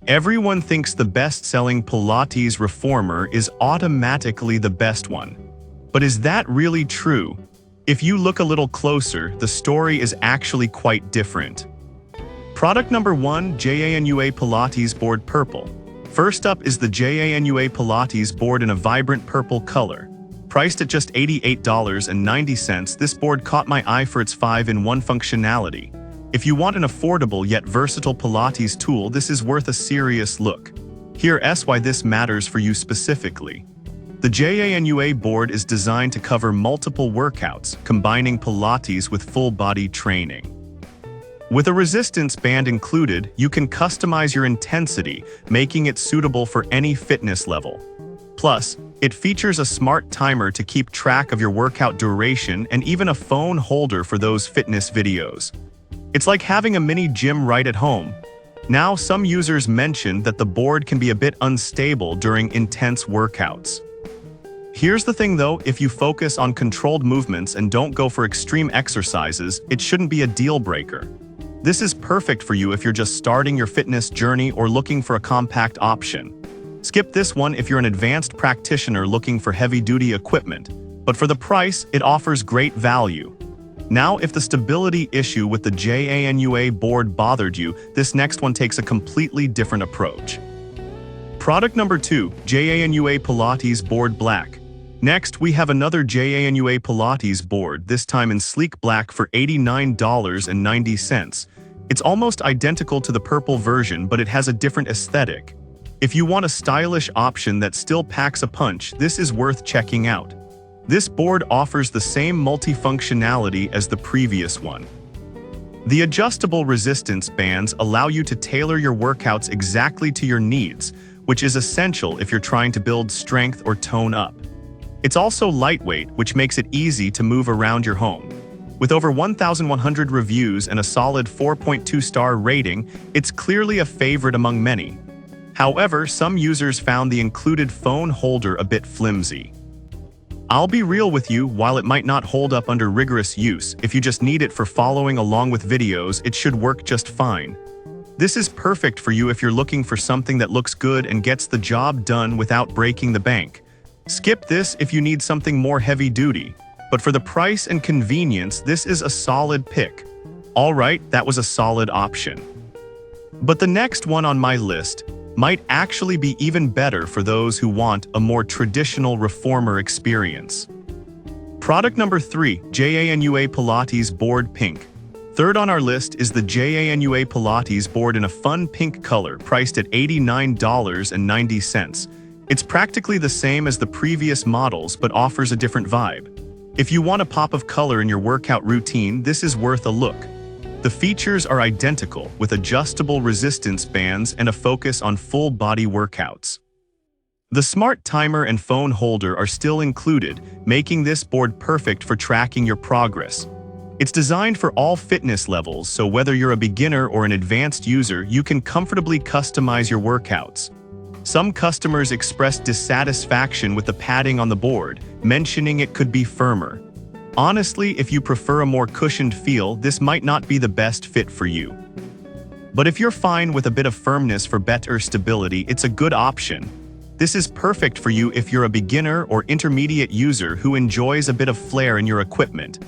Everyone thinks the best-selling Pilates reformer is automatically the best one. But is that really true? If you look a little closer, the story is actually quite different. Product number 1, JANUA Pilates Board Purple. First up is the JANUA Pilates board in a vibrant purple color. Priced at just $88.90, this board caught my eye for its 5-in-1 functionality. If you want an affordable yet versatile Pilates tool, this is worth a serious look. Here's why this matters for you specifically. The JANUA board is designed to cover multiple workouts, combining Pilates with full-body training. With a resistance band included, you can customize your intensity, making it suitable for any fitness level. Plus, it features a smart timer to keep track of your workout duration and even a phone holder for those fitness videos. It's like having a mini gym right at home. Now, some users mentioned that the board can be a bit unstable during intense workouts. Here's the thing though, if you focus on controlled movements and don't go for extreme exercises, it shouldn't be a deal breaker. This is perfect for you if you're just starting your fitness journey or looking for a compact option. Skip this one if you're an advanced practitioner looking for heavy-duty equipment, but for the price, it offers great value. Now, if the stability issue with the JANUA board bothered you, this next one takes a completely different approach. Product number 2, JANUA Pilates Board Black. Next, we have another JANUA Pilates board, this time in sleek black for $89.90. It's almost identical to the purple version, but it has a different aesthetic. If you want a stylish option that still packs a punch, this is worth checking out. This board offers the same multifunctionality as the previous one. The adjustable resistance bands allow you to tailor your workouts exactly to your needs, which is essential if you're trying to build strength or tone up. It's also lightweight, which makes it easy to move around your home. With over 1,100 reviews and a solid 4.2-star rating, it's clearly a favorite among many. However, some users found the included phone holder a bit flimsy. I'll be real with you, while it might not hold up under rigorous use, if you just need it for following along with videos, it should work just fine. This is perfect for you if you're looking for something that looks good and gets the job done without breaking the bank. Skip this if you need something more heavy-duty, but for the price and convenience, this is a solid pick. Alright, that was a solid option. But the next one on my list might actually be even better for those who want a more traditional reformer experience. Product number 3, JANUA Pilates Board Pink. Third on our list is the JANUA Pilates board in a fun pink color, priced at $89.90. It's practically the same as the previous models, but offers a different vibe. If you want a pop of color in your workout routine, this is worth a look. The features are identical, with adjustable resistance bands and a focus on full-body workouts. The smart timer and phone holder are still included, making this board perfect for tracking your progress. It's designed for all fitness levels, so whether you're a beginner or an advanced user, you can comfortably customize your workouts. Some customers expressed dissatisfaction with the padding on the board, mentioning it could be firmer. Honestly, if you prefer a more cushioned feel, this might not be the best fit for you. But if you're fine with a bit of firmness for better stability, it's a good option. This is perfect for you if you're a beginner or intermediate user who enjoys a bit of flair in your equipment.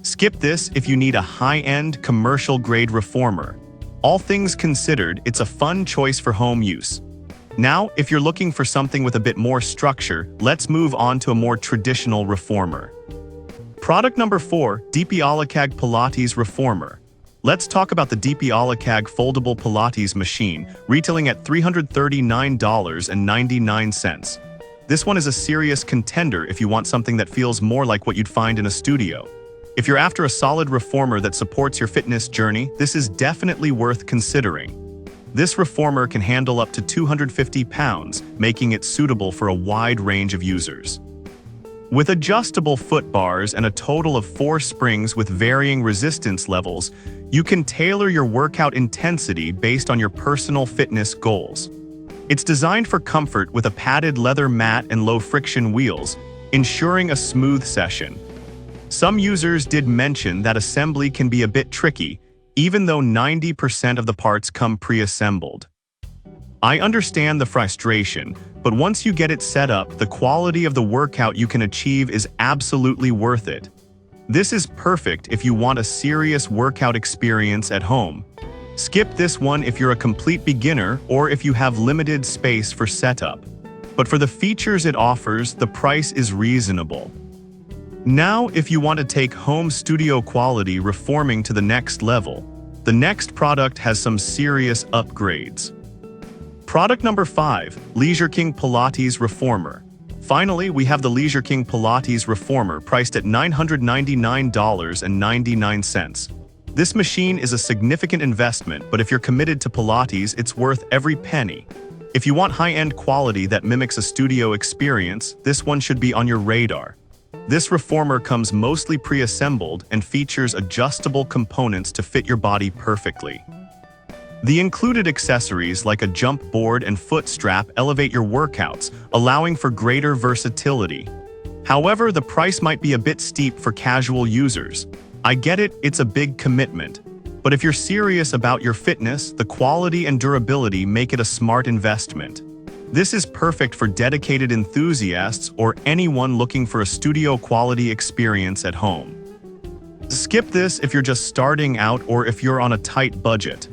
Skip this if you need a high-end, commercial-grade reformer. All things considered, it's a fun choice for home use. Now, if you're looking for something with a bit more structure, let's move on to a more traditional reformer. Product number 4, Pilates Pilates Reformer. Let's talk about the Pilates foldable Pilates machine, retailing at $339.99. This one is a serious contender if you want something that feels more like what you'd find in a studio. If you're after a solid reformer that supports your fitness journey, this is definitely worth considering. This reformer can handle up to 250 pounds, making it suitable for a wide range of users. With adjustable foot bars and a total of 4 springs with varying resistance levels, you can tailor your workout intensity based on your personal fitness goals. It's designed for comfort with a padded leather mat and low-friction wheels, ensuring a smooth session. Some users did mention that assembly can be a bit tricky, even though 90% of the parts come pre-assembled. I understand the frustration, but once you get it set up, the quality of the workout you can achieve is absolutely worth it. This is perfect if you want a serious workout experience at home. Skip this one if you're a complete beginner or if you have limited space for setup. But for the features it offers, the price is reasonable. Now, if you want to take home studio quality reforming to the next level, the next product has some serious upgrades. Product number 5, Leisure King Pilates Reformer. Finally, we have the Leisure King Pilates Reformer priced at $999.99. This machine is a significant investment, but if you're committed to Pilates, it's worth every penny. If you want high-end quality that mimics a studio experience, this one should be on your radar. This reformer comes mostly pre-assembled and features adjustable components to fit your body perfectly. The included accessories like a jump board and foot strap elevate your workouts, allowing for greater versatility. However, the price might be a bit steep for casual users. I get it, it's a big commitment. But if you're serious about your fitness, the quality and durability make it a smart investment. This is perfect for dedicated enthusiasts or anyone looking for a studio quality experience at home. Skip this if you're just starting out or if you're on a tight budget.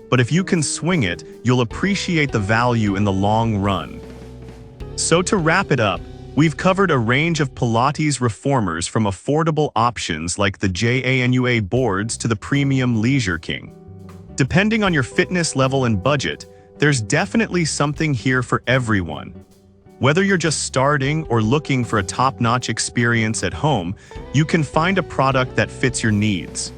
But if you can swing it, you'll appreciate the value in the long run. So to wrap it up, we've covered a range of Pilates reformers from affordable options like the JANUA boards to the premium Leisure King. Depending on your fitness level and budget, there's definitely something here for everyone. Whether you're just starting or looking for a top-notch experience at home, you can find a product that fits your needs.